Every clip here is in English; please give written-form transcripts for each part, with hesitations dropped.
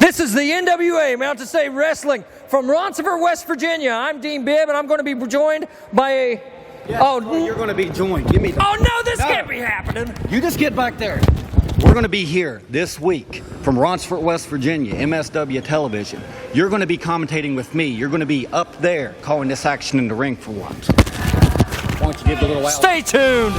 This is the NWA, Mountain State Wrestling from Ronceverte, West Virginia. I'm Dean Bibb, and I'm going to be joined by a... You're going to be joined. Give me the... Oh, no, this can't be happening. You just get back there. We're going to be here this week from Ronceverte, West Virginia, MSW Television. You're going to be commentating with me. You're going to be up there calling this action in the ring for once. Why don't you give the little... Stay tuned.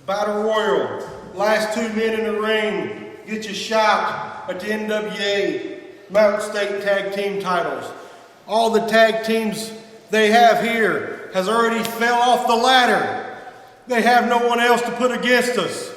Battle Royal, last 2 men in the ring, get your shot at the NWA Mountain State Tag Team titles. All the tag teams they have here has already fell off the ladder. They have no one else to put against us.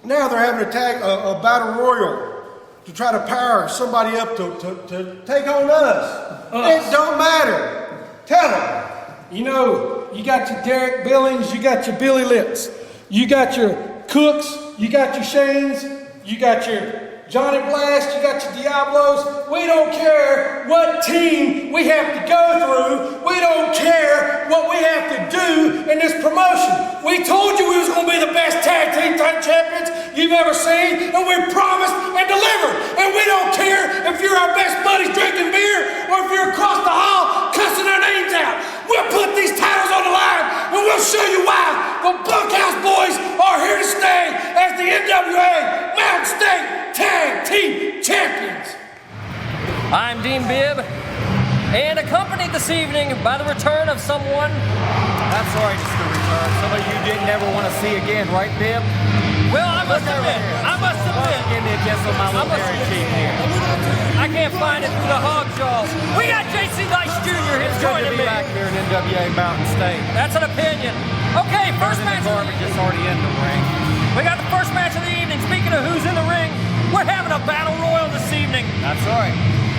Now they're having a Battle Royal to try to power somebody up to take on us. It don't matter. Tell them. You know, you got your Derik Billings, you got your Billy Lips, you got your Cooks, you got your Shanes, you got your Johnny Blast, you got your Diablos. We don't care what team we have to go through. We don't care what we have to do in this promotion. We told you we was going to be the best tag team champions you've ever seen, and we promised and delivered. And we don't care if you're our best buddies drinking beer or if you're across the hall cussing our names out. We'll put these titles on the line, and we'll show you why the Bunkhouse boys are here to stay as the NWA Mountain State Tag Team Champions. I'm Dean Bibb, and accompanied this evening by the return of someone... I'm sorry, just the return. Somebody you didn't ever want to see again, right, Bibb? Well, I must admit. Give me a kiss on my little hairy cheek here. I can't find it through the hog jaws. We got J.C. Dykes Jr. It's joining me. Back here in NWA Mountain State. That's an opinion. Okay, first match. Just already in the ring. We got the first match of the evening. Speaking of who's in the ring, we're having a battle royal this evening. That's right.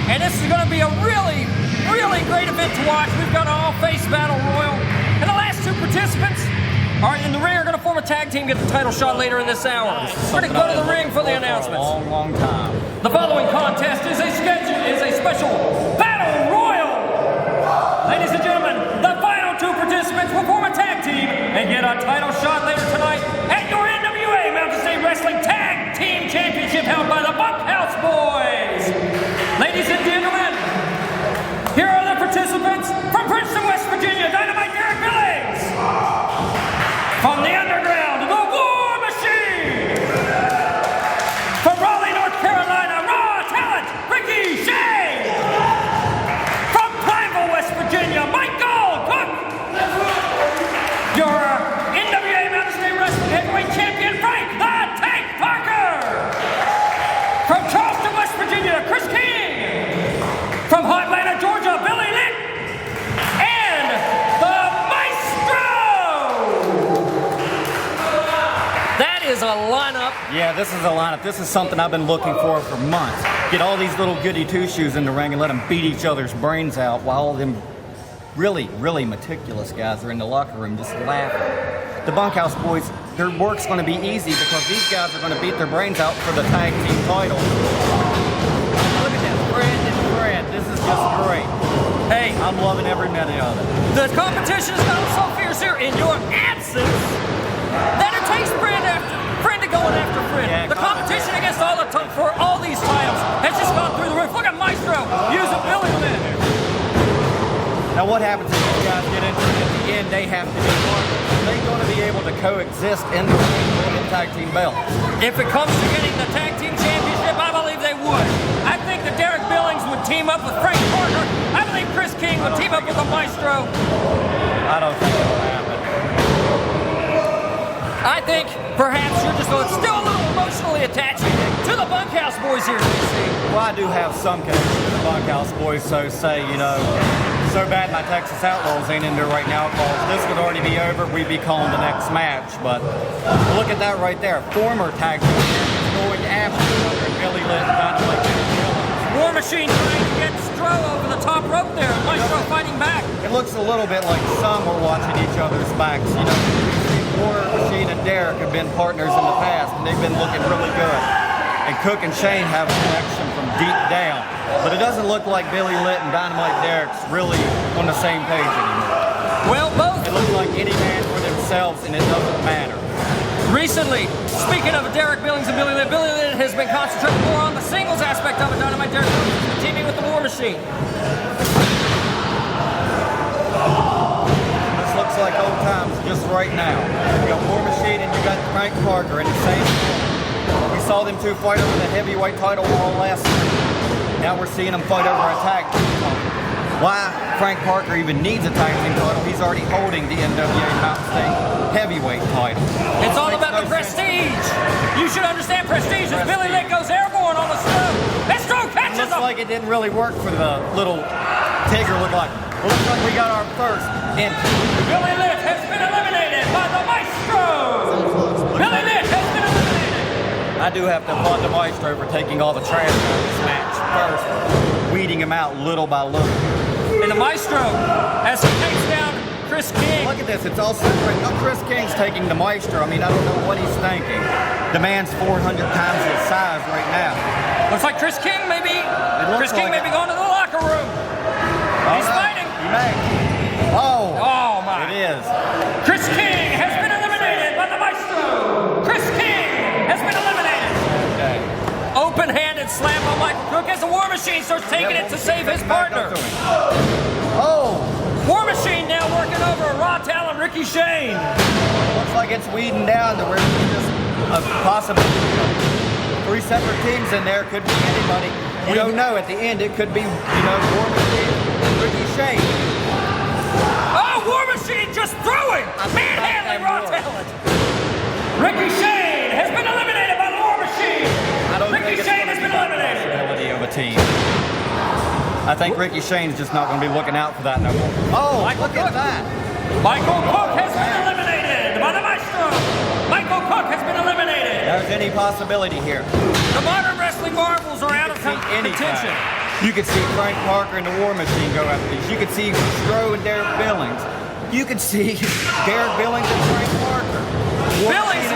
And this is going to be a really, really great event to watch. We've got an all-face battle royal. And the last two participants in the ring are going to form a tag team, get the title shot later in this hour. We're going to go to the ring for the announcements. For a long, long time. The following contest is a special battle royal. Ladies and gentlemen, the final two participants will form a tag team and get a title shot later tonight at your NWA Mountain State Wrestling Tag Team Championship held by the Bunkhouse boys. Ladies and gentlemen, here are the participants from Princeton, West Virginia, Dynamite Derik Billings. From the underground, the War Machine. From Raleigh, North Carolina, Raw Talent, Ricky Shea. From Pineville, West Virginia, Michael Cook. Your NWA Mountain State Wrestling Heavyweight Champion, Frank the Tank Parker. From Charleston, West Virginia, Kris. From Atlanta, Georgia, Billy Lick. And the Maestro. That is a lineup. Yeah, this is a lineup. This is something I've been looking for months. Get all these little goody two-shoes in the ring and let them beat each other's brains out while all them really, really meticulous guys are in the locker room just laughing. The Bunkhouse boys, their work's going to be easy because these guys are going to beat their brains out for the tag team title. Look at that, Brandon. This is just great. Hey, I'm loving every minute of it. the competition has gotten so fierce here in your absence that it takes friend to going after friend. Yeah, the competition against all for all these titles has just gone through the roof. Look at Maestro using Billy Lynn. Now what happens if these guys get into it at the end? They have to be partners. They're going to be able to coexist in the ring for the tag team belt. If it comes to getting the tag team championship, I believe they would. I think think that Derek Billings would team up with Frank Parker. I believe Chris King would team up with the Maestro. I don't think it'll happen. I think perhaps you're just still a little emotionally attached to the Bunkhouse boys here, DC. Well, I do have some connection to the Bunkhouse boys, so say, so bad my Texas Outlaws ain't in there right now, because this would already be over. We'd be calling the next match. But look at that right there. Former tag team champions going after each other, and Billy Lit and Dynamite Derek. War Machine trying to get Stro over the top rope there. Maestro fighting back. It looks a little bit like some are watching each other's backs. War Machine and Derek have been partners in the past, and they've been looking really good. And Cook and Shane have a connection from deep down. But it doesn't look like Billy Lit and Dynamite Derek's really on the same page anymore. Well, both. It looks like any man for themselves, and it doesn't matter. Recently, speaking of Derek Billings and Billy Lit has been concentrating more on the singles aspect of it. Dynamite Derek Billings has been teaming with the War Machine. This looks like old times just right now. You got War Machine and you got Frank Parker in the same room. We saw them two fight over the heavyweight title all last week. Now we're seeing them fight over a tag team title. Why Frank Parker even needs a tag team title? He's already holding the NWA Mountain State heavyweight title. It's all about the prestige. You should understand prestige as Billy Lit goes airborne on the Stro. And Stro catches him. Looks like it didn't really work for the little Tigger. Looks like we got our first entry. Billy Lit has been eliminated by the Maestro. Billy Lit has been eliminated. I do have to applaud the Maestro for taking all the trash out of this match first, weeding him out little by little. And the Maestro, as he takes down Chris King. Look at this, it's all separate. No, Chris King's taking the Maestro. I mean, I don't know what he's thinking. The man's 400 times his size right now. Looks like Chris King may be going to the locker room. He's fighting. He may. Oh my. It is. Chris King has been eliminated by the Maestro. Chris King has been eliminated. Okay. Open-handed slam on Michael Cook as the War Machine starts taking it to save his partner. War Machine now working over Raw Talent Ricky Shane. Looks like it's weeding down to where it's just a possible 3 separate teams in there. Could be anybody. We don't know. At the end, it could be, War Machine and Ricky Shane. Oh, War Machine just throwing! Manhandling Raw Talent. Ricky Shane has been eliminated by the War Machine. Ricky Shane has been eliminated. Of a team. I think Ricky Shane's just not going to be looking out for that no more. Oh, look at that. Michael Cook has been eliminated by the Maestro. Michael Cook has been eliminated. There's any possibility here. The modern wrestling marvels are out of contention. You could see Frank Parker and the War Machine go after these. You could see Stro and Derek Billings. You could see Derek Billings and Frank Parker. Billings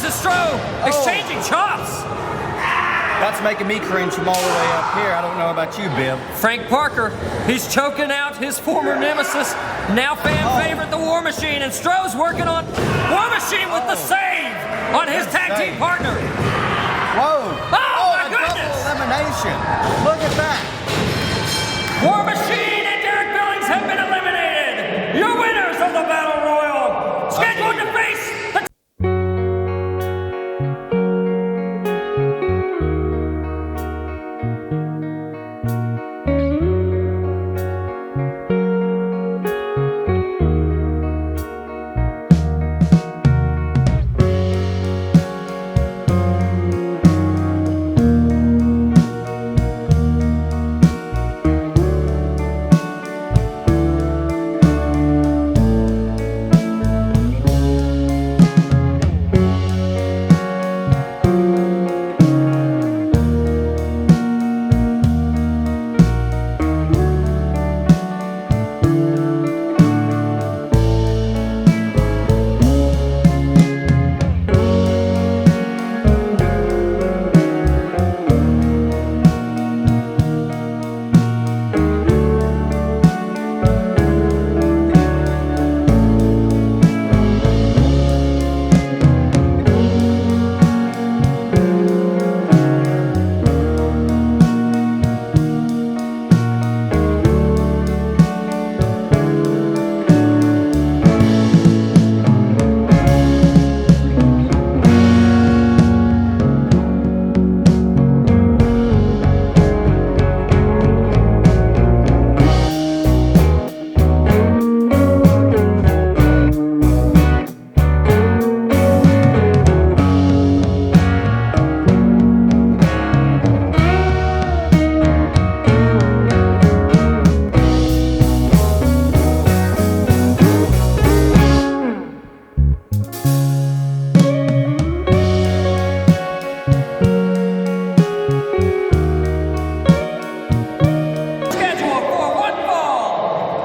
and Stro exchanging chops. That's making me cringe from all the way up here. I don't know about you, Bibb. Frank Parker, he's choking out his former nemesis, now fan favorite, the War Machine, and Stro's working on War Machine with the save on his tag team partner. Whoa! Oh my goodness! Double elimination. Look at that. War Machine and Derek Billings have been eliminated. Your winners of the Battle Royal, scheduled to face the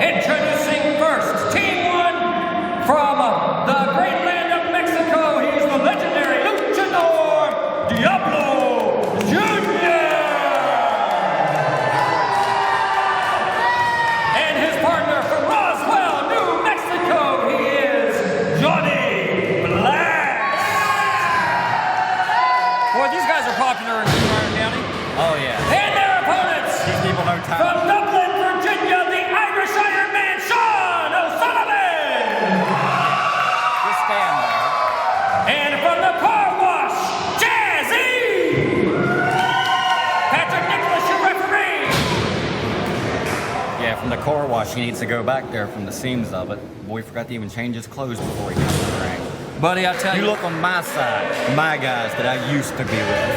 Introducing first, Team 1 from the great land of Mexico. He is the legendary luchador Diablo Jr. And his partner from Roswell, New Mexico, he is Johnny Blast. Boy, these guys are popular in Bryan County. Oh, yeah. And their opponents These people know from time. Dublin, Virginia, the Irish Iron Man, Sean O'Sullivan. Just stand there. And from the car wash, Jazzy. Patrick Nicholas, your referee. Yeah, from the car wash, he needs to go back there from the seams of it. Boy, forgot to even change his clothes before he got to the ring. Buddy, I tell You you. look on my side, my guys that I used to be with.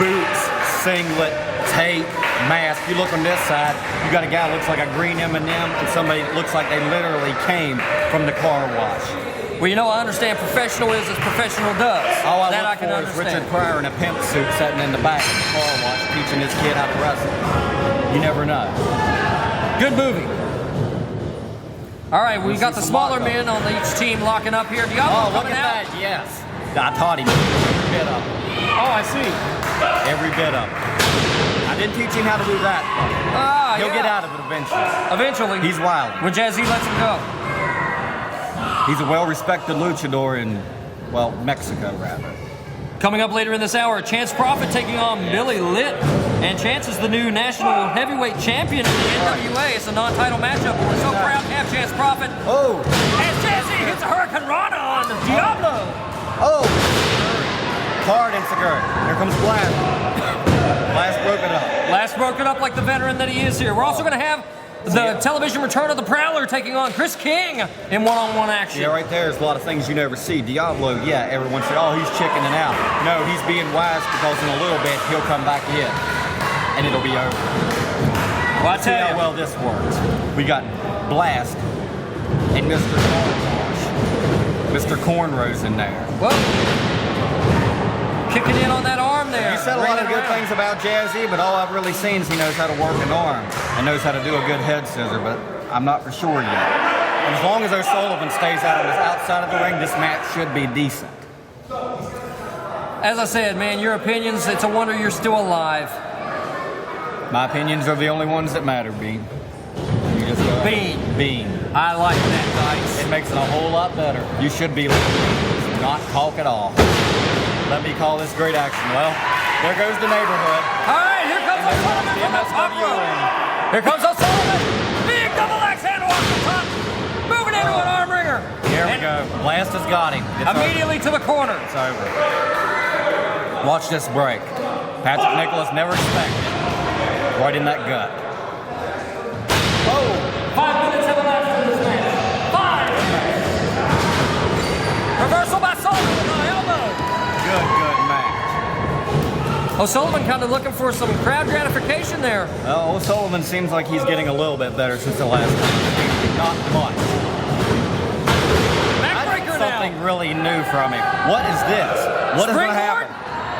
Boots, singlet, tape, mask. You look on this side, you got a guy that looks like a green M&M and somebody that looks like they literally came from the car wash. Well, you know, I understand professional is as professional does. All I that look I can for is understand. Richard Pryor in a pimp suit sitting in the back of the car wash teaching his kid how to wrestle. You never know. Good movie. All right, we We'll got see the some smaller lockup. men on each team locking up here. Diablo Oh, look coming at out. that, yes. I taught him every bit of it. Oh, I see. Every bit of it. I didn't teach him how to do that. Ah, He'll yeah. get out of it eventually. Eventually. He's wild. When Jazzy lets him go. He's a well-respected luchador in, well, Mexico, rather. Coming up later in this hour, Chance Prophet taking on Billy Litt. And Chance is the new national heavyweight champion in the NWA. It's a non-title matchup. We're so proud to have Chance Prophet. Oh! And Jazzy hits a Hurricane Rana on Diablo. Oh! Hard and Segura. Here comes Blast. Blast broke it up. Last broken up like the veteran that he is here. We're also going to have the television return of the Prowler taking on Kris King in one-on-one action. Yeah, right there's a lot of things you never see. Diablo, yeah, everyone said, oh, he's chickening out. No, he's being wise because in a little bit he'll come back in and it'll be over. Well, I See tell how you, well this works. We got Blast and Mr. Cornrows. Mr. Cornrows in there. well, kicking in on that arm there. You said a lot of Bringing it good around. things about Jazzy, but all I've really seen is he knows how to work an arm and knows how to do a good head scissor, but I'm not for sure yet. And as long as O'Sullivan stays out on this outside of the ring, this match should be decent. As I said, man, your opinions, it's a wonder you're still alive. My opinions are the only ones that matter, Bean. You just go Bean. Bean. I like that, Dykes. It makes it a whole lot better. You should be listening, not talk at all. Let me call this great action. Well, there goes the neighborhood. All right, here comes O'Sullivan from the top rope. Here comes O'Sullivan. Big double axe handle off the top. Moving into an arm wringer. Here we And go. Blast has got him. It's over. immediately to the corner. It's over. Watch this break. Patrick Nicholas never expected. Right in that gut. Oh! 5 minutes have elapsed in this match. 5 minutes. Reversal by Sullivan on the elbow. Good match. O'Sullivan kind of looking for some crowd gratification there. Well, O'Sullivan seems like he's getting a little bit better since the last time. Not much. Backbreaker now. Something really new from him. What is this? What is going to Springboard? happen?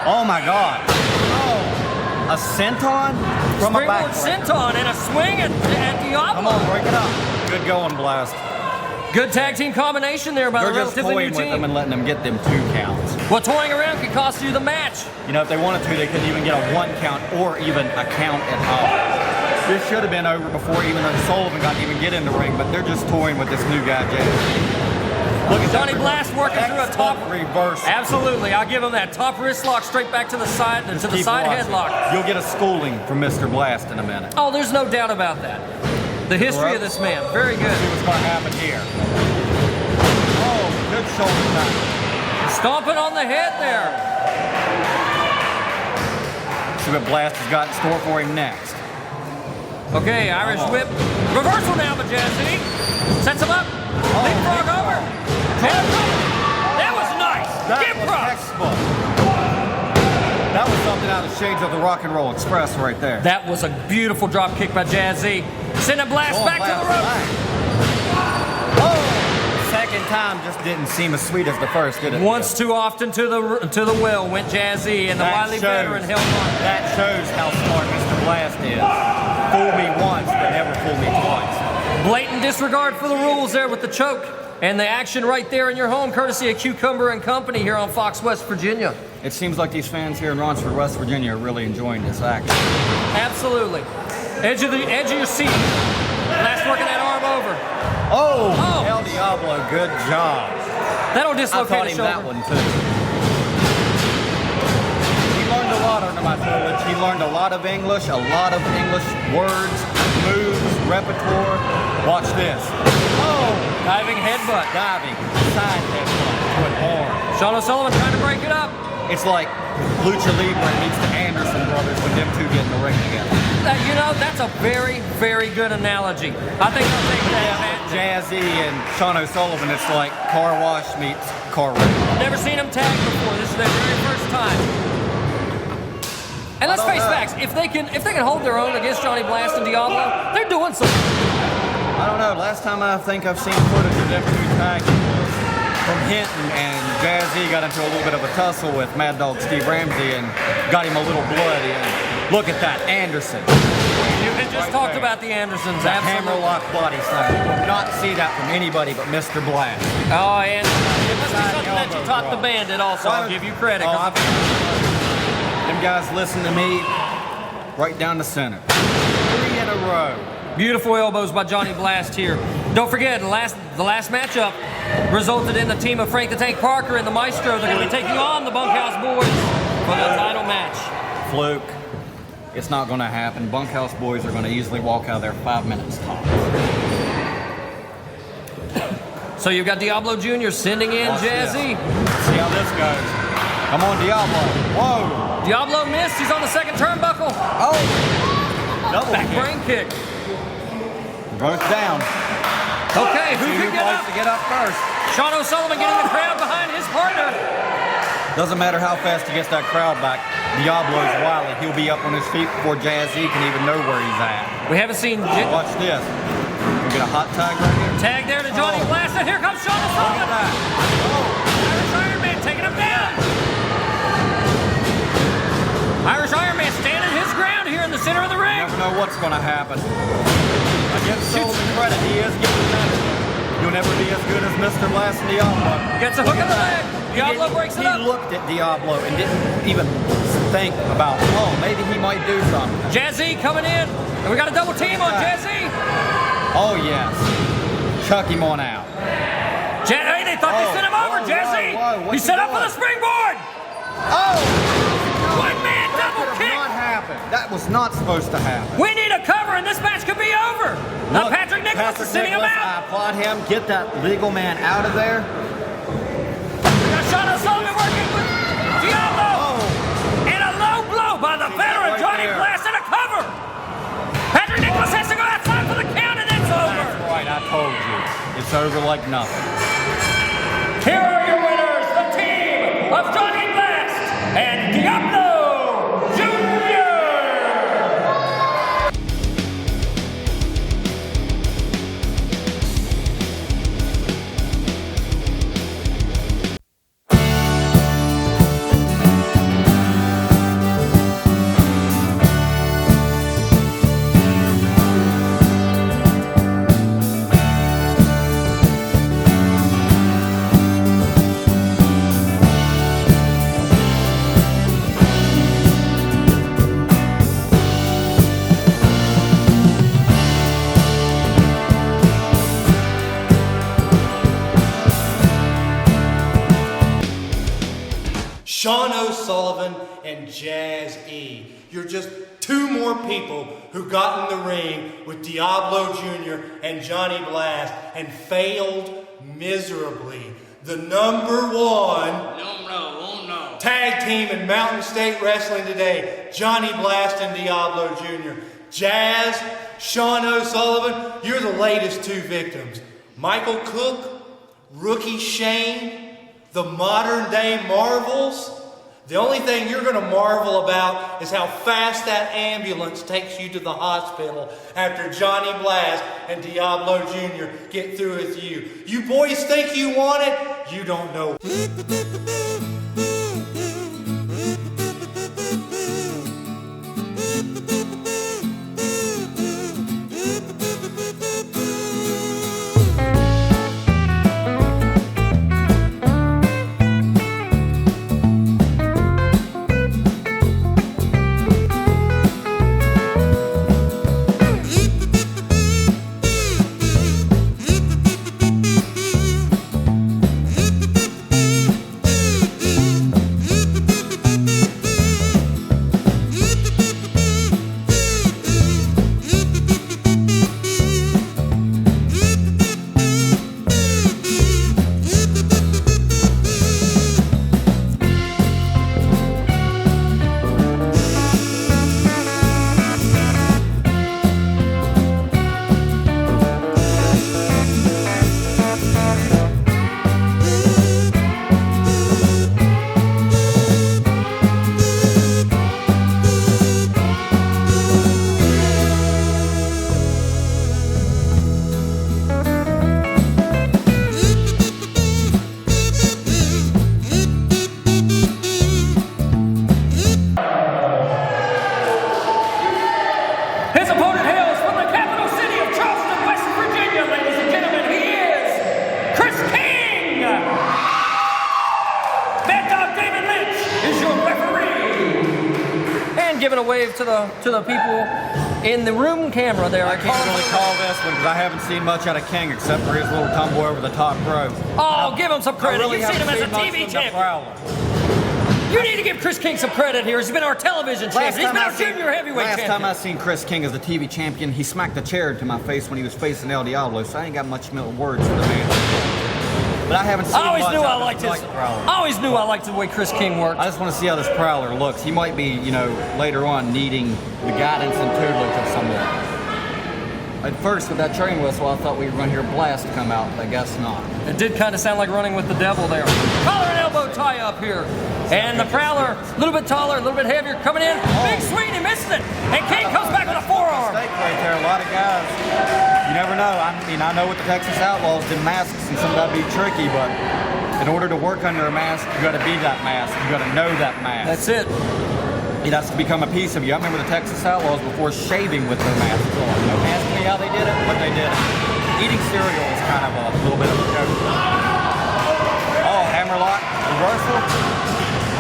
Oh my God. Oh. A senton from a back. Springboard senton and a swing at Diablo. Come on, break it up. Good going, Blast. Good tag team combination there by They're the just relatively toying new with them team. and letting them get them 2 counts. Well, toying around could cost you the match. You know, if they wanted to, they couldn't even get a 1 count or even a count at all. This should have been over before even Sullivan got to even get in the ring, but they're just toying with this new guy, Jay. Look at Johnny that Blast working through a top reverse. Absolutely, I'll give him that top wrist lock straight back to the side and to the Keep side watching. headlock. You'll get a schooling from Mr. Blast in a minute. Oh, there's no doubt about that. The history of this man, very good. See what's going to happen here. Oh, good shoulder time. Stomping on the head there. See what Blast has got in store for him next. Okay, Irish Come on. whip. Reversal now, but Jazzy sets him up. Leapfrog over. That was nice. That Give was props. textbook. That was something out of the shades of the Rock and Roll Express right there. That was a beautiful drop kick by Jazzy. Sending Blast Going back to the rope. back. Oh! Second time just didn't seem as sweet as the first, did it? Once too often to the well went Jazzy, and the That wily shows. veteran held on. That shows how smart Mr. Blast is. Fool me once, but never fool me twice. Blatant disregard for the rules there with the choke. And the action right there in your home, courtesy of Cucumber and Company here on Fox West Virginia. It seems like these fans here in Ronsford, West Virginia are really enjoying this action. Absolutely. Edge of your seat. Last working that arm over. Oh, El Diablo, good job. That'll I dislocate taught the him shoulder. that one too. He learned a lot under my tutelage. He learned a lot of English words, moves, repertoire. Watch this. Oh, Diving headbutt. diving, side headbutt to an arm. Sean O'Sullivan trying to break it up. It's like Lucha Libre meets the Anderson brothers when them two get in the ring together. You know, that's a very, very good analogy. I think I'll take that, Matt. Jazzy and Sean O'Sullivan, it's like car wash meets car wreck. Never seen them tag before. This is their very first time. And let's face facts. If they can hold their own against Johnny Blast and Diablo, they're doing something. I don't know. Last time I think I've seen footage of them two tagging was from Hinton, and Jazzy got into a little bit of a tussle with Mad Dog Steve Ramsey and got him a little bloody. And look at that, Anderson. You had just talked about the Andersons. That Absolutely. hammerlock body slam. You will not see that from anybody but Mr. Blast. Oh, and it must be something that you taught the bandit also. I'll give you credit. Oh, them guys listen to me right down the center. 3 in a row. Beautiful elbows by Johnny Blast here. Don't forget, the last matchup resulted in the team of Frank the Tank Parker and the Maestro. They're going to be taking on the Bunkhouse boys for the title match. Fluke. It's not going to happen. Bunkhouse boys are going to easily walk out of there 5 minutes top. So you've got Diablo Jr. sending in Watch Jazzy. this. See how this goes. Come on, Diablo. Whoa. Diablo missed. He's on the second turnbuckle. Oh. Double Back kick. brain kick. Both down. Okay, who See can get likes up? to get up first. Sean O'Sullivan getting the crowd behind his partner. Doesn't matter how fast he gets that crowd back. Diablo's wily. He'll be up on his feet before Jazzy can even know where he's at. We haven't seen Watch this. We'll get a hot tag right here. tag there to Johnny Blast, and here comes Sean O'Sullivan. Look at that. Irish Iron Man taking him down. Irish Iron Man standing his ground here in the center of the ring. You never know what's going to happen. I give Sullivan credit. He is getting better. You'll never be as good as Mr. Blast and Diablo. Gets a hook in the leg. Diablo breaks it up. He looked at Diablo and didn't even think about, oh, maybe he might do something. Jazzy coming in. And we got a double team on Jazzy. Oh, yes. Chuck him on out. Hey, they thought they sent him over, Jazzy. He set up for the springboard. Oh! One man double That kick. could have not happened. That was not supposed to happen. We need a cover, and this match could be over. Now Look, Patrick Nicholas is sending him Nicholas, out. I applaud him. Get that legal man out of there. We got Sean O'Sullivan working with Diablo. Oh. And a low blow by the veteran right Johnny there. Blast and a cover. Patrick Nicholas has to go outside for the count, and it's over. That's right, I told you. It's over like nothing. Here are your winners, the team of Johnny Blast and Diablo Jr. Sean O'Sullivan and Jazz E. You're just two more people who got in the ring with Diablo Jr. and Johnny Blast and failed miserably. The #1 tag team in Mountain State Wrestling today, Johnny Blast and Diablo Jr. Jazz, Sean O'Sullivan, you're the latest two victims. Michael Cook, Rookie Shane, the modern day Marvels. The only thing you're going to marvel about is how fast that ambulance takes you to the hospital after Johnny Blast and Diablo Jr. get through with you. You boys think you want it? You don't know. him giving a wave to the people in the room camera there. I can't really call this one because I haven't seen much out of King except for his little tumble over the top rope. Oh, give him some credit. Really You've seen him as a TV champion. You need to give Kris King some credit here. He's been our television champion. He's been our junior heavyweight champion. Last time I seen Kris King as the TV champion, he smacked a chair to my face when he was facing El Diablo, so I ain't got much words for the man. But I haven't seen I always much knew I of liked his his. Prowler. I always knew I liked the way Kris King worked. I just want to see how this Prowler looks. He might be, you know, later on needing the guidance and tutelage of someone. At first, with that train whistle, I thought we were going to hear Blast come out, but I guess not. It did kind of sound like running with the devil there. Collar and elbow tie up here. And the Prowler, a little bit taller, a little bit heavier, coming in. Big swing, he misses it. And King comes back with a forearm. Mistake right there. A lot of guys, you never know. I mean, I know with the Texas Outlaws did masks and some of that be tricky, but in order to work under a mask, you got to be that mask. You got to know that mask. That's it. It has to become a piece of you. I remember the Texas Outlaws before shaving with their masks on. Don't ask me how they did it, but they did it. Eating cereal is kind of a little bit of a joke. Oh, hammerlock, reversal.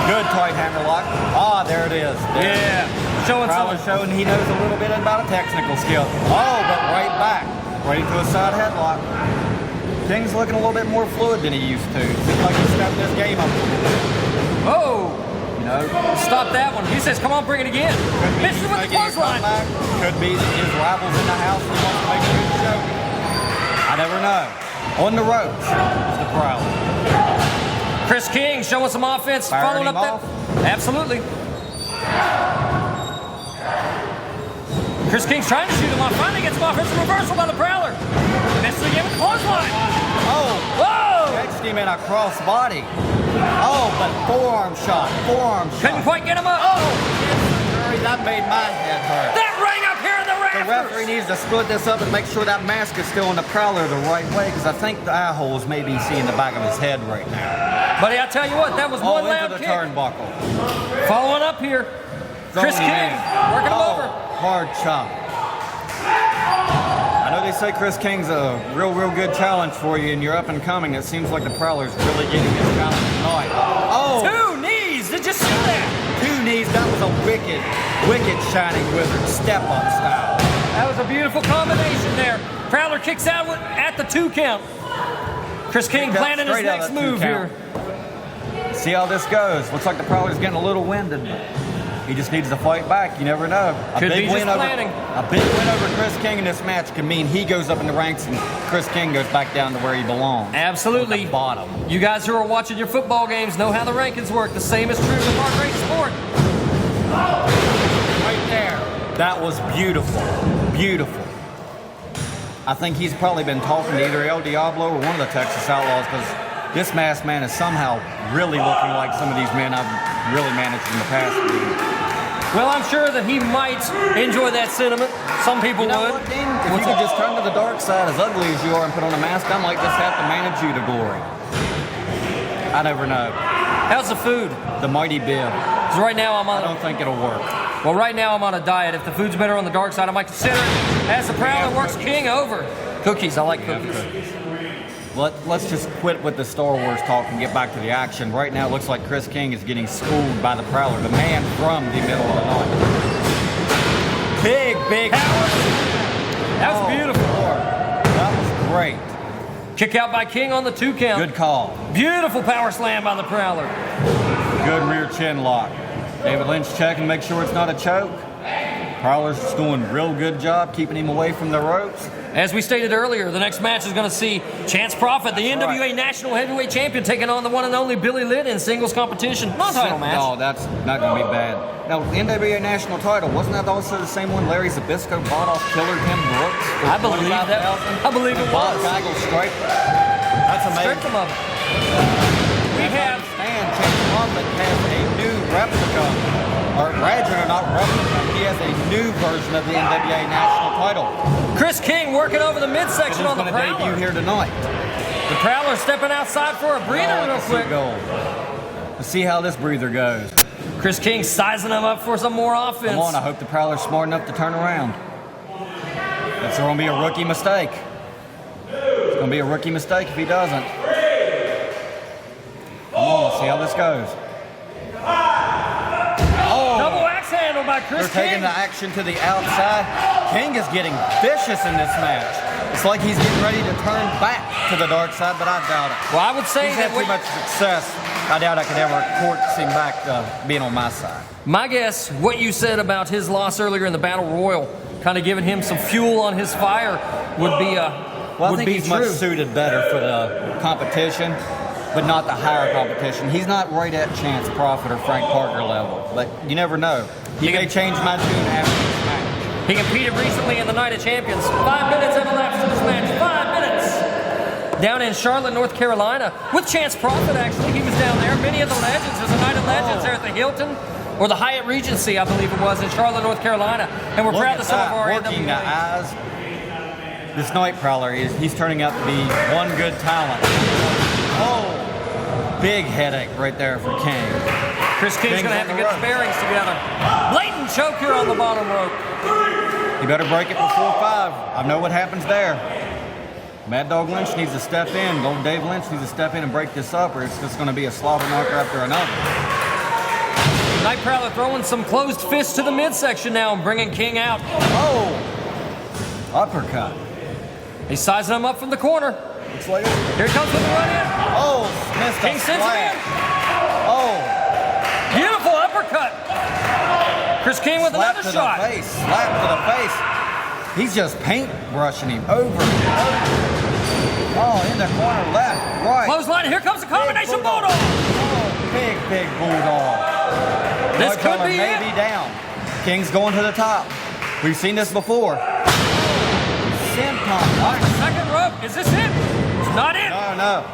Good tight hammerlock. Ah, there it is. There. Yeah. Showing Prowler something. showing he knows a little bit about a technical skill. Oh, but right back. Right into a side headlock. King's looking a little bit more fluid than he used to. Seems like he's stepped this game up. Oh. Stop that one. He says, come on, bring it again. Misses with the clothesline. Could be his rivals in the house and he wants to make a good show. I never know. On the ropes is the Prowler. Kris King showing some offense, Firing following up him that. Absolutely. Kris King's trying to shoot him off. Finally gets him off. It's a reversal by the Prowler. Misses again with the clothesline. Oh. Whoa! Next him in a cross body. Oh, but forearm shot. Couldn't quite get him up. Oh! That made my head hurt. That rang up here in the rafters. The referee needs to split this up and make sure that mask is still on the Prowler the right way, because I think the eye holes may be seeing the back of his head right now. Buddy, I tell you what, that was one loud into the kick. turnbuckle. Following up here. Kris King working him over. Hard chop. I know they say Kris King's a real good challenge for you and you're up and coming. It seems like the Prowler's really getting his challenge tonight. Oh! 2 knees! Did you see that? 2 knees. That was a wicked Shining Wizard step-up style. That was a beautiful combination there. Prowler kicks out at the 2 count. Kris King planning his next move here. See how this goes. Looks like the Prowler's getting a little winded. He just needs to fight back. You never know. A big win over Kris King in this match could mean he goes up in the ranks and Kris King goes back down to where he belongs. Absolutely. At the bottom. You guys who are watching your football games know how the rankings work. The same is true with our great sport. Right there. That was beautiful. Beautiful. I think he's probably been talking to either El Diablo or one of the Texas Outlaws, because this masked man is somehow really looking like some of these men I've really managed in the past. Well, I'm sure that he might enjoy that sentiment. Some people You know would. what, Dean? If you could just turn to the dark side, as ugly as you are, and put on a mask, I might just have to manage you to glory. I never know. How's the food? The mighty Bibb. 'Cause right now I'm on. I don't think it'll work. Well, right now I'm on a diet. If the food's better on the dark side, I might consider it. As the Prowler works King over. Cookies. I like cookies. Let's just quit with the Star Wars talk and get back to the action. Right now, it looks like Kris King is getting schooled by the Prowler, the man from the middle of the night. Big power. That was beautiful. Lord. That was great. Kick out by King on the 2 count. Good call. Beautiful power slam by the Prowler. Good rear chin lock. David Lynch checking to make sure it's not a choke. Prowler's just doing a real good job keeping him away from the ropes. As we stated earlier, the next match is going to see Chance Prophet, the NWA National Heavyweight Champion, taking on the one and only Billy Litt in singles competition. Non-title match. No, that's not going to be bad. Now, the NWA National title, wasn't that also the same one Larry Zbyszko bought off Killer Tim Brooks? I believe that. I believe it Bob was. Geigel stripe. That's amazing. Stripped him of it. We have... And Chance Prophet has a new replica, or rather not replica, he has a new version of the NWA National title. Kris King working over the midsection on the It's going to Prowler. debut here tonight. The Prowler stepping outside for a breather real quick. Let's see how this breather goes. Kris King sizing him up for some more offense. Come on, I hope the Prowler's smart enough to turn around. It's going to be a rookie mistake. It's going to be a rookie mistake if he doesn't. Come on, let's see how this goes. Double axe handle by by Kris They're taking King. the action to the outside. King is getting vicious in this match. It's like he's getting ready to turn back to the dark side, but I doubt it. Well, I would say He's that had too much success. I doubt I could ever coax him back to being on my side. my guess, what you said about his loss earlier in the Battle Royal, kind of giving him some fuel on his fire, would be Well, I think he's much suited better for the competition, but not the higher competition. He's not right at Chance Profit or Frank Parker level, but you never know. He may change my tune after this match. He competed recently in the Night of Champions. 5 minutes have elapsed in this match. 5 minutes. Down in Charlotte, North Carolina, with Chance Profit, actually. He was down there. Many of the legends. There's a Night of Legends there at the Hilton, or the Hyatt Regency, I believe it was, in Charlotte, North Carolina. And we're proud of some of our working the NWA. eyes. This Night Prowler, he's turning out to be one good talent. Oh, big headache right there for King. Kris King's going to have to get his bearings together. Blatant choke here on the bottom rope. You better break it before 5. I know what happens there. Mad Dog Lynch needs to step in. Old Dave Lynch needs to step in and break this up, or it's just going to be a slobber knocker after another. Night Prowler throwing some closed fists to the midsection now and bringing King out. Oh, uppercut. He's sizing him up from the corner. Looks like Here he comes with the run in. Oh, missed King a sends him in. splash. Oh, Beautiful uppercut. Kris King with slap another to shot. the face. Slap to the face. He's just paint brushing him over and over. Oh, in the corner, left, right. Clothesline. Here comes the combination Big bulldog. bulldog. Oh, big bulldog. This White could collar be may it. be down. King's going to the top. We've seen this before. Senton. All right, second rope. Is this it? It's not it. No.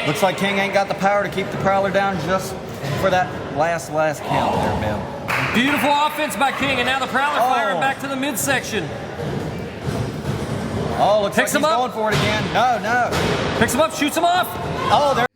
Looks like King ain't got the power to keep the Prowler down just for that last count there, Bibb. Beautiful offense by King, and now the Prowler Oh. firing back to the midsection. Oh, looks Picks like him he's up. going for it again. No. Picks him up, shoots him off. Oh, there.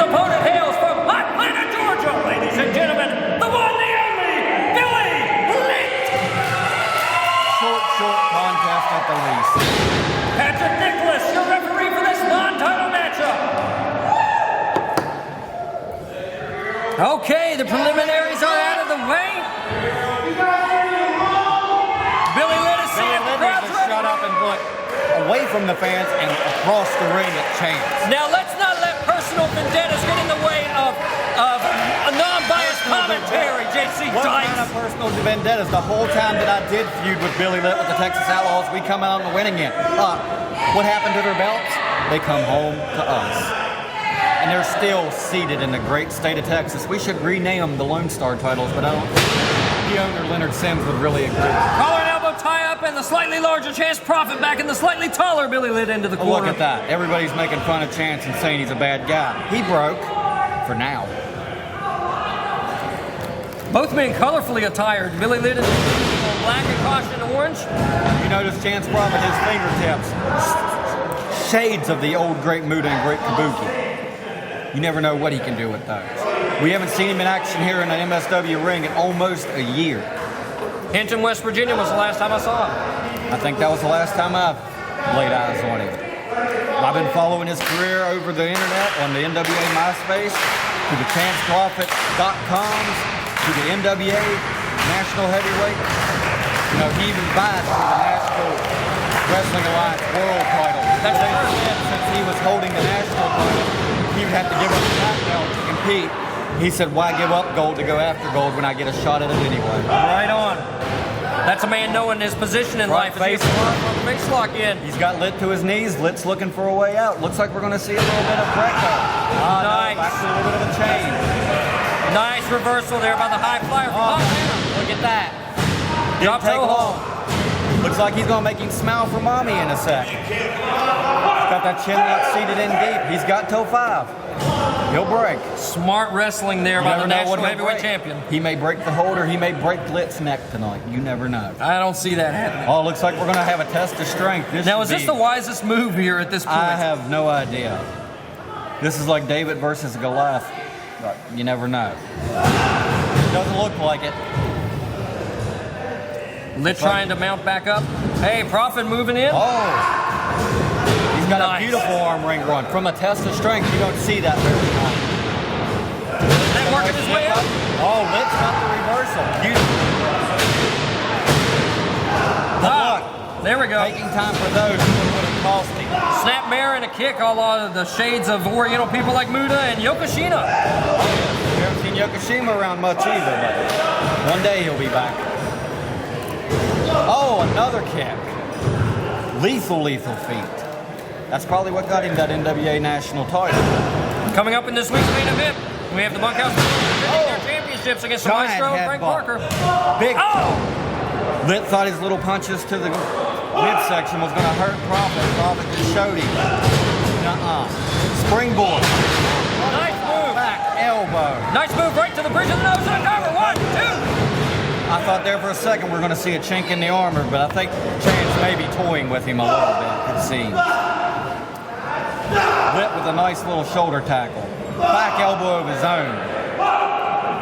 His opponent hails from Atlanta, Georgia. Ladies and gentlemen, the one, the only, Billy Lit. Short contest at the least. Patrick Nicholas, your referee for this non-title matchup. Okay, the preliminaries are out of the way. Billy Lit is seeing the crowd shut up and look away from the fans and across the ring at chance. Now let's not let personal vendettas get in the way of a non-biased commentary, JC What Dykes. kind of personal vendettas? The whole time that I did feud with Billy Lit with the Texas Outlaws, we come out on the winning end. What happened to their belts? They come home to us. And they're still seated in the great state of Texas. We should rename them the Lone Star titles, but I don't think the owner, Leonard Sims, would really agree. Collar and elbow tie-up and the slightly larger Chance Prophet back in the slightly taller Billy Lit into the corner. Look at that. Everybody's making fun of Chance and saying he's a bad guy. He broke for now. Both men colorfully attired. Billy Lit is black and caution orange. You notice Chance Prophet, his fingertips, shades of the old Great Muda and Great Kabuki. You never know what he can do with those. We haven't seen him in action here in an MSW ring in almost a year. Hinton, West Virginia was the last time I saw him. I think that was the last time I've laid eyes on him. I've been following his career over the internet on the NWA MySpace, to the ChanceProphet.coms, to the NWA National Heavyweight. You know, he even vied for the National Wrestling Alliance World title. That's they right. said since he was holding the national title, he would have to give up the black belt to compete. He said, why give up gold to go after gold when I get a shot at it anyway? Right on. That's a man knowing his position in life. Face lock in. He's got Lit to his knees. Lit's looking for a way out. Looks like we're going to see a little bit of Greco. Nice. No, back to a little bit of a change. Nice reversal there by the high flyer from Montana. Look at that. Drop toe hold. Looks like he's going to make him smile for mommy in a sec. He's got that chin lock seated in deep. He's got toe 5. He'll break. Smart wrestling there by the National Heavyweight Champion. He may break the hold or he may break Lit's neck tonight. You never know. I don't see that happening. Oh, it looks like we're going to have a test of strength. Now, is this the wisest move here at this point? I have no idea. This is like David versus Goliath. But you never know. Doesn't look like it. Lit trying to mount back up. Hey, Prophet moving in. Oh. He's got Nice. a beautiful arm ring run. From a test of strength, you don't see that very often. That working his way up. Oh, Lit's got the reversal. Beautiful. There we go. Taking time for those who would have cost him. Snapmare and a kick, a lot of the shades of Oriental people like Muda and Yokoshina. We haven't seen Yokoshima around much either, but one day he'll be back. Oh, another kick. Lethal feat. That's probably what got him that NWA national title. Coming up in this week's main event, we have the Bunkhouse defending their championships against the Giant Maestro and Frank headbutt. Parker. Big. Oh! Lit thought his little punches to the midsection was going to hurt Prophet. Prophet just showed him. Springboard. Nice move. Back elbow. Nice move right to the bridge of the nose and a cover. 1, 2. I thought there for a second we're going to see a chink in the armor, but I think Chance may be toying with him a little bit, it seems. Lit with a nice little shoulder tackle. Back elbow of his own.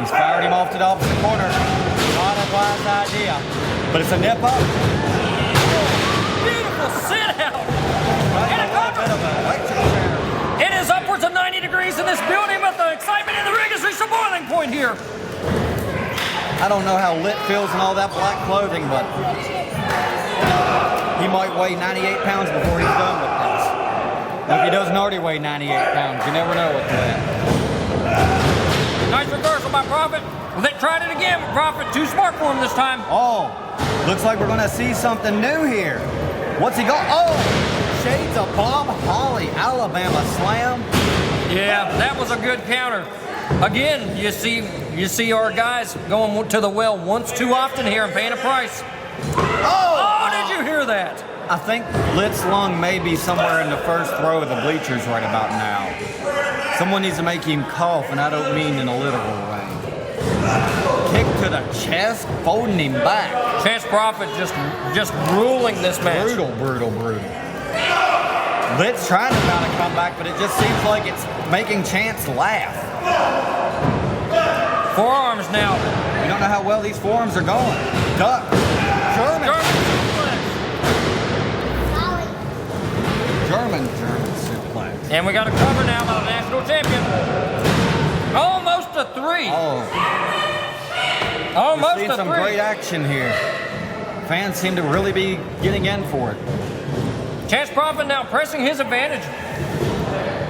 He's fired him off to the opposite corner. Not a wise idea, but it's a nip up. Beautiful sit out. And a cover. Bit of an electric chair. It is upwards of 90 degrees in this building, but the excitement in the ring has reached a boiling point here. I don't know how Lit feels in all that black clothing, but he might weigh 98 pounds before he's done with this. If he doesn't already weigh 98 pounds, you never know with that. Nice reversal by Prophet. Lit tried it again, but Prophet too smart for him this time. Oh, looks like we're going to see something new here. What's he got? Oh, shades of Bob Holly, Alabama slam. Yeah, that was a good counter. Again, you see our guys going to the well once too often here and paying a price. Oh, did you hear that? I think Lit's lung may be somewhere in the first row of the bleachers right about now. Someone needs to make him cough, and I don't mean in a literal way. Kick to the chest, folding him back. Chance Prophet just ruling this match. Brutal. Lit's trying to mount a comeback, but it just seems like it's making Chance laugh. Forearms now. We don't know how well these forearms are going. Duck. German suplex. And we got a cover now by the national champion. Almost a 3. Oh. Almost We're seeing a some 3. great action here. Fans seem to really be getting in for it. Chance Prophet now pressing his advantage.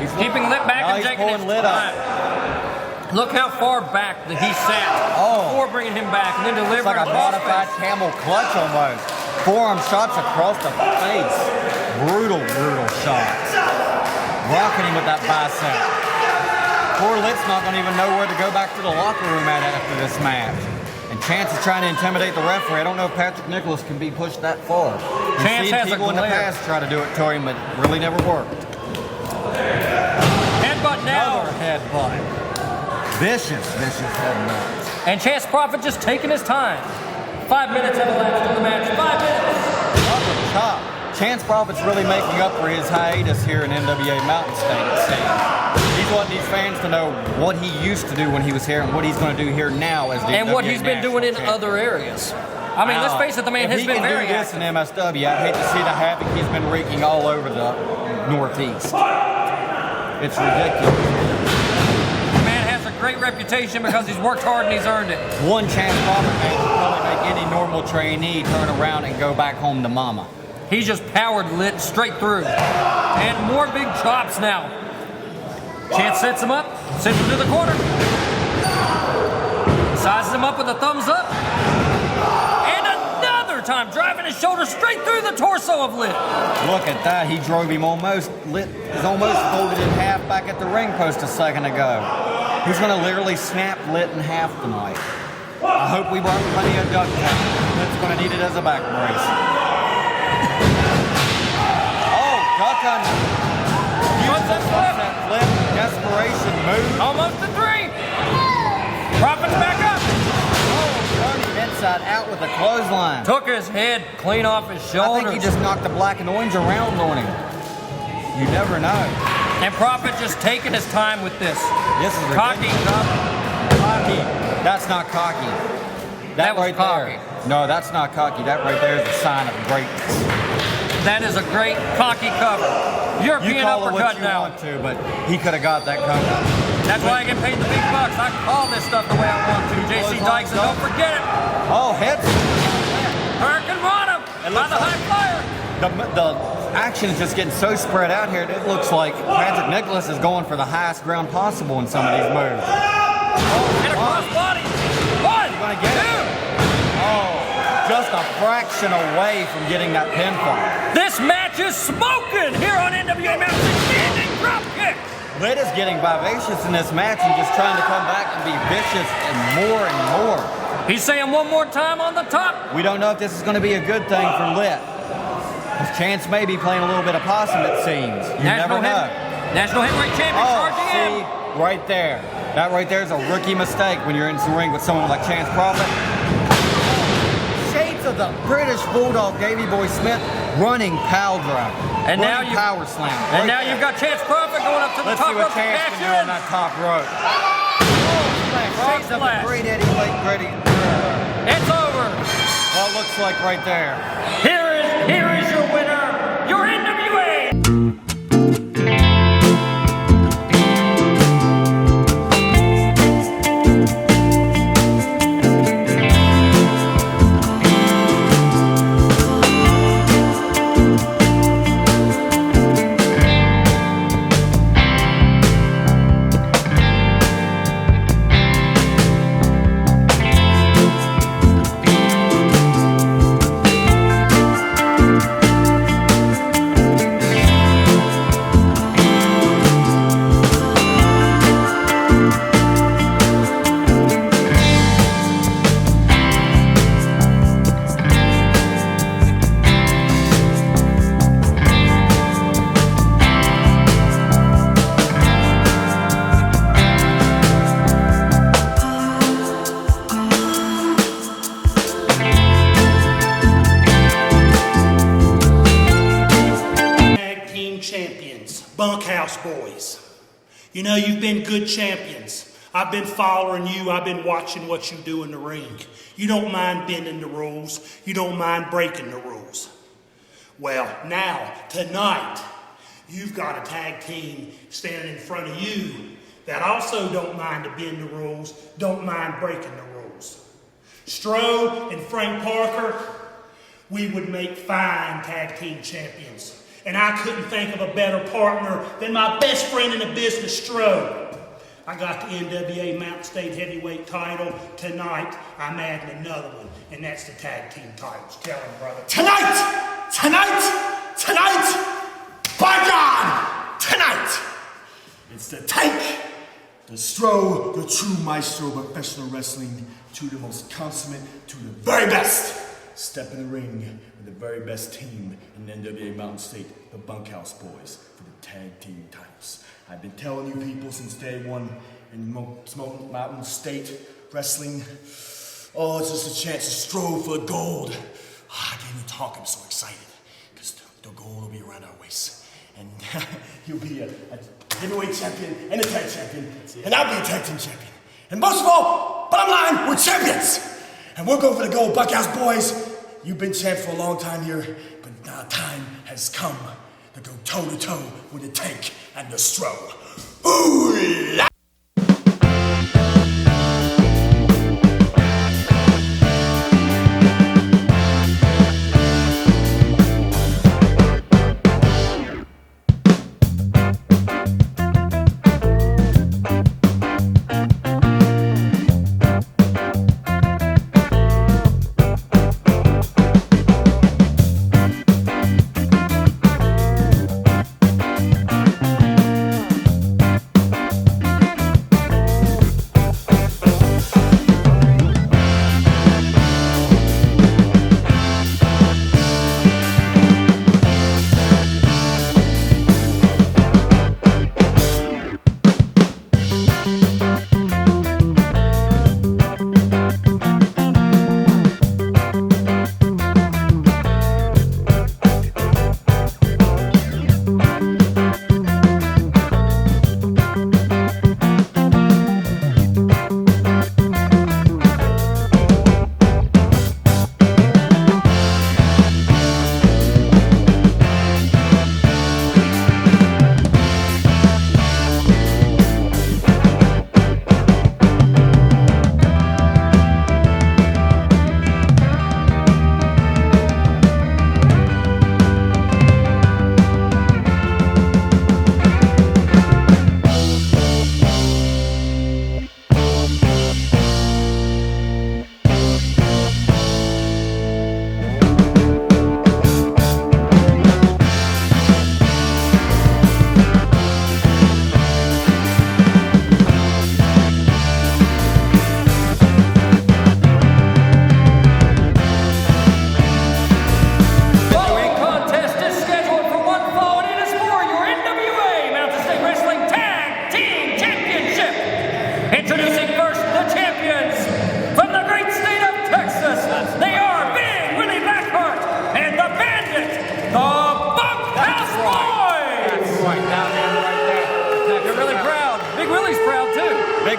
He's Keeping Lit back and taking his pulling Lit time. up. Look how far back that he sat before bringing him back and then delivering. It's like a modified camel clutch almost. Forearm shots across the face. Brutal shots. Rocking him with that bicep. Poor Lit's not going to even know where to go back to the locker room at after this match. And Chance is trying to intimidate the referee. I don't know if Patrick Nicholas can be pushed that far. Chance We've has seen people a in the glare. past try to do it to him, but really never worked. Headbutt now. Another headbutt. Vicious headbutt. And Chance Prophet just taking his time. 5 minutes have elapsed in the match. 5 minutes. Upper chop. Chance Prophet's really making up for his hiatus here in NWA Mountain State, it seems. He's wanting these fans to know what he used to do when he was here and what he's going to do here now as the And what NWA he's been doing in national other areas. I mean, let's face it, the man has been very If he can do this in MSW, I'd hate to see the havoc he's been wreaking all over the Northeast. It's ridiculous. The man has a great reputation because he's worked hard and he's earned it. One Chance Prophet man would probably make any normal trainee turn around and go back home to mama. He's just powered Lit straight through. And more big chops now. Chance sets him up, sends him to the corner. Sizes him up with a thumbs up. And another time driving his shoulder straight through the torso of Lit. Look at that. He drove him almost. Lit is almost folded in half back at the ring post a second ago. He's going to literally snap Lit in half tonight. I hope we brought plenty of duct tape. Lit's going to need it as a back brace. Duck on Sunset flip. flip, desperation move. Almost a 3. Prophet's back up. Turning inside out with a clothesline. Took his head clean off his I shoulders. think he just knocked the black and orange around on him. You never know. And Prophet just taking his time with this. This is Cocky. ridiculous. Cocky. That's not cocky. That was right cocky. there. No, that's not cocky. That right there is a sign of greatness. That is a great cocky cover. European You call it what uppercut you now. want to, but he could have got that cover. That's why I get paid the big bucks. I can call this stuff the way I want to. JC Dykes, and don't forget it. Oh, heads. Hurricane Rana by the high flyer. The action is just getting so spread out here. It looks like Patrick Nicholas is going for the highest ground possible in some of these moves. And a cross body. 1, Gonna get it. 2. Oh, just a fraction away from getting that pinfall. This match is smoking here on NWA Mountain. Standing drop kick. Lit is getting vivacious in this match and just trying to come back and be vicious and more. He's saying one more time on the top. We don't know if this is going to be a good thing for Lit. His Chance may be playing a little bit of possum, it seems. You never know. National heavyweight champion charging in. See, right there. That right there is a rookie mistake when you're in the ring with someone like Chance Prophet. Shades of the British Bulldog Davey Boy Smith running pile drive. And now you power slam. And now you've got Chance Prophet going up to the Let's top see what rope to Chance cash can do on in. that top rope. Shades of the splash. great Eddie Blake Gritty. It's over. Well, it looks like right there. Here is your winner, your NWA. You know, you've been good champions. I've been following you. I've been watching what you do in the ring. You don't mind bending the rules. You don't mind breaking the rules. Well, now, tonight, you've got a tag team standing in front of you that also don't mind to bend the rules, don't mind breaking the rules. Stro and Frank Parker, we would make fine tag team champions. And I couldn't think of a better partner than my best friend in the business, Stro. I got the NWA Mountain State Heavyweight title. Tonight, I'm adding another one, and that's the tag team titles. Tell him, brother. Tonight! By God! Tonight! It's the Tank, the Stro, the true Maestro of professional wrestling, to the most consummate, to the very best. Step in the ring with the very best team in NWA Mountain State, the Bunkhouse Boys, for the tag team titles. I've been telling you people since day one in Smoke Mountain State wrestling, oh, it's just a chance to strove for the gold. I can't even talk, I'm so excited, because the gold will be around our waist. And you'll be a heavyweight champion and a tag champion, and I'll be a tag team champion. And most of all, bottom line, we're champions. And we'll go for the gold, Bunkhouse Boys. You've been champs for a long time here, but now time has come to go toe-to-toe with the Tank and the Stro. Ooh la!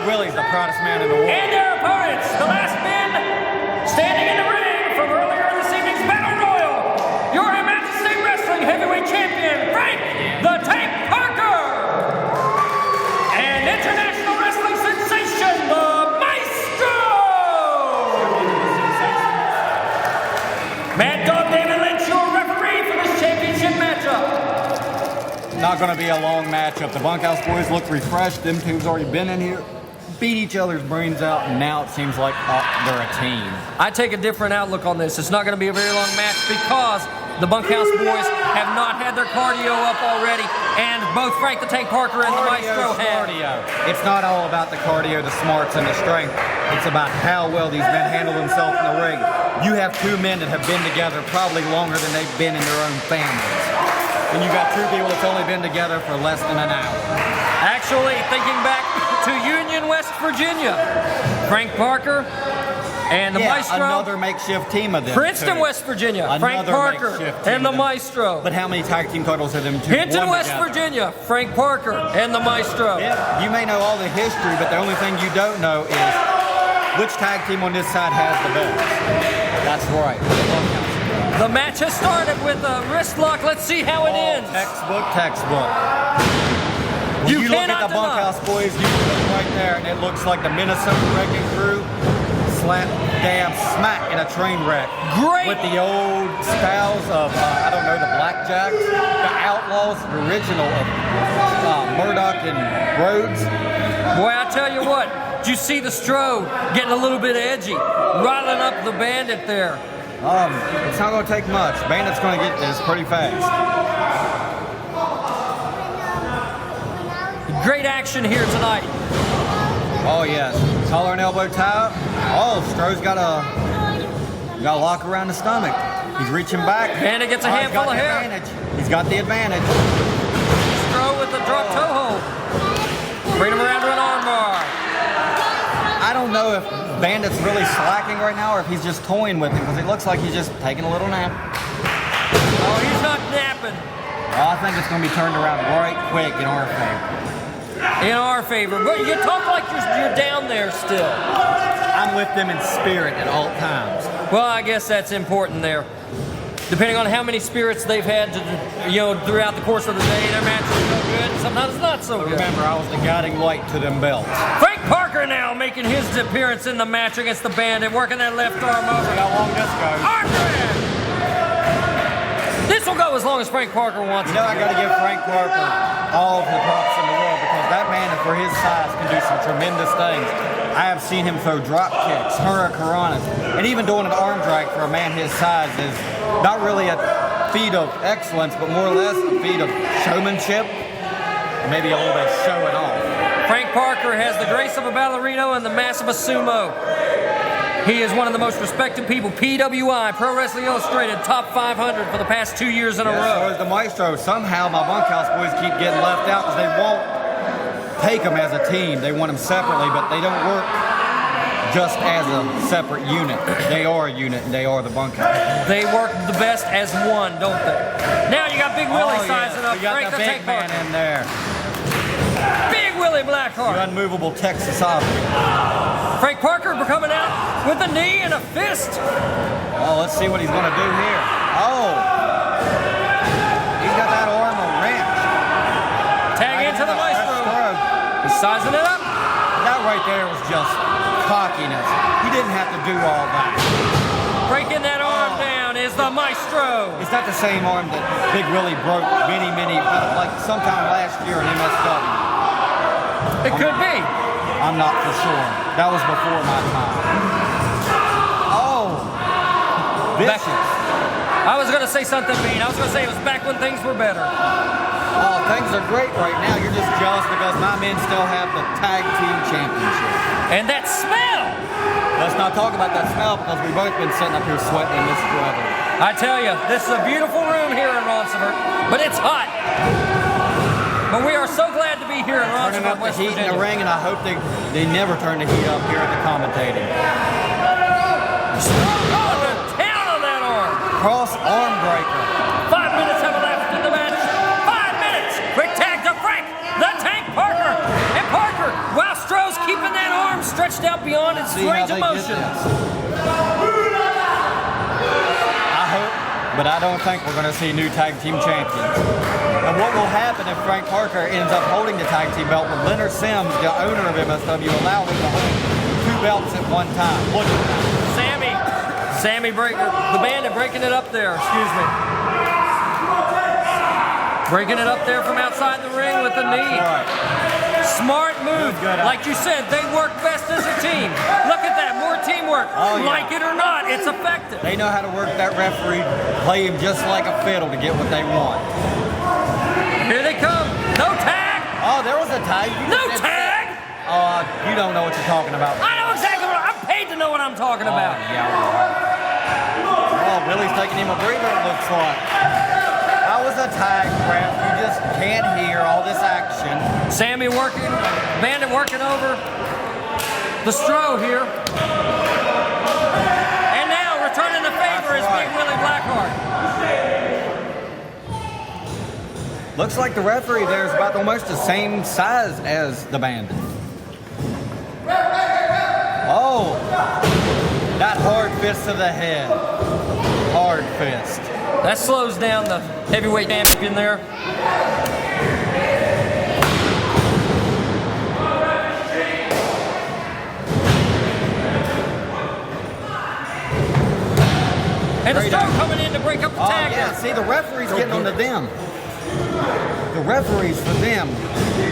Willie's the proudest man in the world. And their opponents, the last men standing in the ring from earlier in this evening's Battle Royal, your Mountain State Wrestling Heavyweight Champion, Frank the Tank Parker, and International Wrestling Sensation, the Maestro! Mad Dog David Lynch, your referee for this championship matchup. Not going to be a long matchup. The Bunkhouse Boys look refreshed. Them teams already been in here, beat each other's brains out, and now it seems like they're a team. I take a different outlook on this. It's not going to be a very long match because the Bunkhouse Boys have not had their cardio up already, and both Frank the Tank Parker and the Maestro have. Cardio. It's not all about the cardio, the smarts, and the strength. It's about how well these men handle themselves in the ring. You have two men that have been together probably longer than they've been in their own families. And you got two people that's only been together for less than an hour. Actually, thinking back to Union, West Virginia, Frank Parker, And the Maestro. Another makeshift team of them. Princeton, too. West Virginia. Frank Another Parker makeshift team and the of them. Maestro. But how many tag team titles have them two Hinton, won West together? Virginia. Frank Parker and the Maestro. Yeah, you may know all the history, but the only thing you don't know is which tag team on this side has the belt. That's right. The match has started with a wrist lock. Let's see how it ends. Textbook. When you look at the Bunkhouse boys, you look right there, and it looks like the Minnesota Wrecking Crew smack in a train wreck. Great. With the old styles of, I don't know, the Blackjacks, the Outlaws, the original of Murdoch and Rhodes. Boy, I tell you what, did you see the Strode getting a little bit edgy, riling up the Bandit there? It's not going to take much. Bandit's going to get this pretty fast. Great action here tonight. Oh yes, collar and elbow tie up. Oh, Stroh's got a lock around the stomach. He's reaching back. Bandit gets a handful of hair. He's got the advantage. Stroh with the drop toe hold. Bring him around to an armbar. I don't know if Bandit's really slacking right now or if he's just toying with him because it looks like he's just taking a little nap. Oh, he's not napping. Well, I think it's going to be turned around right quick in our favor. In our favor. But you talk like you're down there still. I'm with them in spirit at all times. Well, I guess that's important there. Depending on how many spirits they've had to, throughout the course of the day, their matches are good. Sometimes it's not so good. Remember, I was the guiding light to them belts. Frank Parker now making his appearance in the match against the Bandit, working that left arm over. See how long this goes. Arm drag! This will go as long as Frank Parker wants. You know, I got to give Frank Parker all of the props in the world because that man, for his size, can do some tremendous things. I have seen him throw drop kicks, hurricanranas, and even doing an arm drag for a man his size is not really a feat of excellence, but more or less a feat of showmanship, maybe a little bit of showing off. Frank Parker has the grace of a ballerino and the mass of a sumo. He is one of the most respected people. PWI, Pro Wrestling Illustrated, top 500 for the past 2 years in a row. So is the Maestro. Somehow my Bunkhouse boys keep getting left out because they won't take them as a team. They want them separately, but they don't work just as a separate unit. They are a unit, and they are the Bunkhouse. They work the best as one, don't they? Now you got Big Willie sizing up. You got Frank the big man in there. Big Willie Blackheart. The unmovable Texas object. Frank Parker coming out with a knee and a fist. Oh, let's see what he's going to do here. Oh. He's got that arm wrench. Tag into the Maestro. He's sizing it up. That right there was just cockiness. He didn't have to do all that. Breaking that arm down is the Maestro. It's not the same arm that Big Willie broke like sometime last year in MSW. It could be. I'm not for sure. That was before my time. Oh. Vicious. I was going to say something mean. I was going to say it was back when things were better. Oh, things are great right now. You're just jealous because my men still have the tag team championship. And that smell. Let's not talk about that smell because we've both been sitting up here sweating in this weather. I tell you, this is a beautiful room here in Ronsford, but it's hot. But we are so glad to be here in Turning Ronsford, up the West heat Virginia. in the ring, and I hope they never turn the heat up here at the commentating. Going to town on that arm. Cross arm breaker. 5 minutes have elapsed in the match. 5 minutes. Quick tag to Frank, the Tank Parker. And Parker, while Stroh's keeping that arm stretched out beyond its range of motion. But I don't think we're going to see new tag team champions. And what will happen if Frank Parker ends up holding the tag team belt when Leonard Sims, the owner of MSW, allow him to hold 2 belts at one time? Look at that. Sammy the Bandit breaking it up there, excuse me. Breaking it up there from outside the ring with the knee. Right. Smart move. Like you said, they work best as a team. Look at that, more teamwork. Oh, yeah. Like it or not, it's effective. They know how to work that referee, play him just like a fiddle to get what they want. Here they come. No tag. Oh, there was a tag. No tag. You don't know what you're talking about. I know exactly what I'm paid to know what I'm talking about. Yeah. Oh, Willie's taking him a breather, it looks like. That was a tag, ref. You just can't hear all this action. Sammy working, Bandit working over the Stroh here. turning the favor is Big Willie Blackheart. Looks like the referee there is about almost the same size as the Bandit. Oh, that hard fist to the head. Hard fist. That slows down the heavyweight champion there. And the Stroke coming in to break up the tag. Yeah, see, the referee's getting onto them. The referee's for them.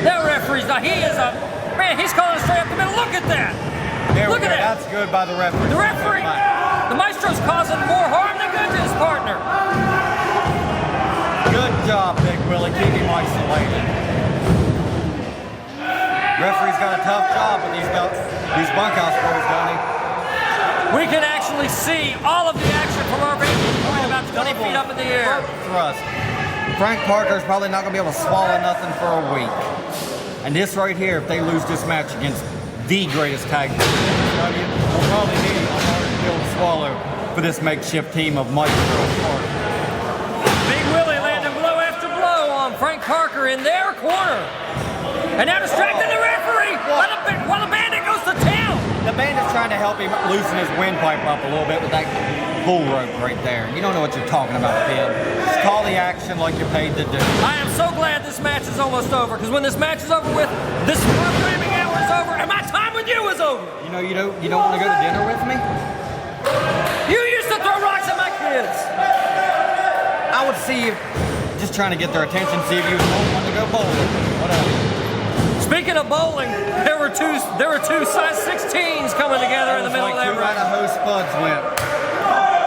That referee's not. He is a man. He's calling it straight up the middle. Look at that. Look at that. That's good by the referee. The referee. The Maestro's causing more harm than good to his partner. Good job, Big Willie. Keep him isolated. Referee's got a tough job with these bunkhouse boys, don't he? We can actually see all of the action from our vantage point about 20 feet up in the air. Thrust. Frank Parker's probably not going to be able to swallow nothing for a week. And this right here, if they lose this match against the greatest tag team, we'll probably need a hard pill to swallow for this makeshift team of Maestro and Parker. Big Willie landing blow after blow on Frank Parker in their corner. And now distracting the referee while the Bandit goes to town. The Bandit's trying to help him loosen his windpipe up a little bit with that bull rope right there. You don't know what you're talking about, Bibb. Just call the action like you're paid to do. I am so glad this match is almost over, because when this match is over with, this programming hour is over, and my time with you is over. You know, you don't want to go to dinner with me? You used to throw rocks at my kids. I would see you just trying to get their attention, see if you want to go bowling. Whatever. Speaking of bowling, there were two size 16s coming together in the middle of that ring. Idaho Spuds went.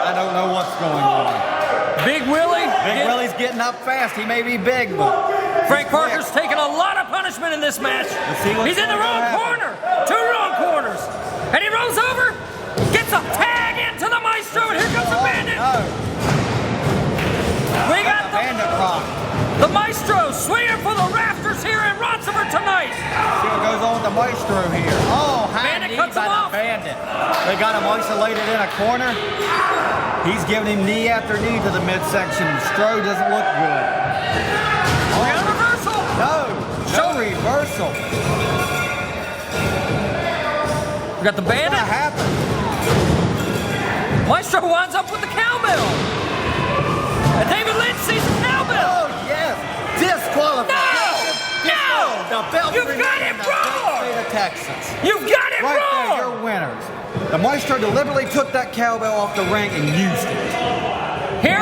I don't know what's going on. Big Willie? Big Willie's getting up fast. He may be big, but Frank Parker's taking a lot of punishment in this match. He's in the wrong corner. Two wrong corners. And he rolls over, gets a tag into the Maestro, and here comes the Bandit. No. We got the Bandit rock. The Maestro swinging for the rafters here in Roncevert tonight. See what goes on with the Maestro here. Oh, high Bandit knee cuts by him the off. Bandit. They got him isolated in a corner. He's giving him knee after knee to the midsection. Stro doesn't look good. We got a reversal. No reversal. We got the Bandit. What happened? Maestro winds up with the cowbell. And David Lynch sees the cowbell. Oh, yes. Disqualification. No! The belt You've got it wrong! State of Texas. You've got it Right wrong! there, you're winners. The Maestro deliberately took that cowbell off the ring and used it. Here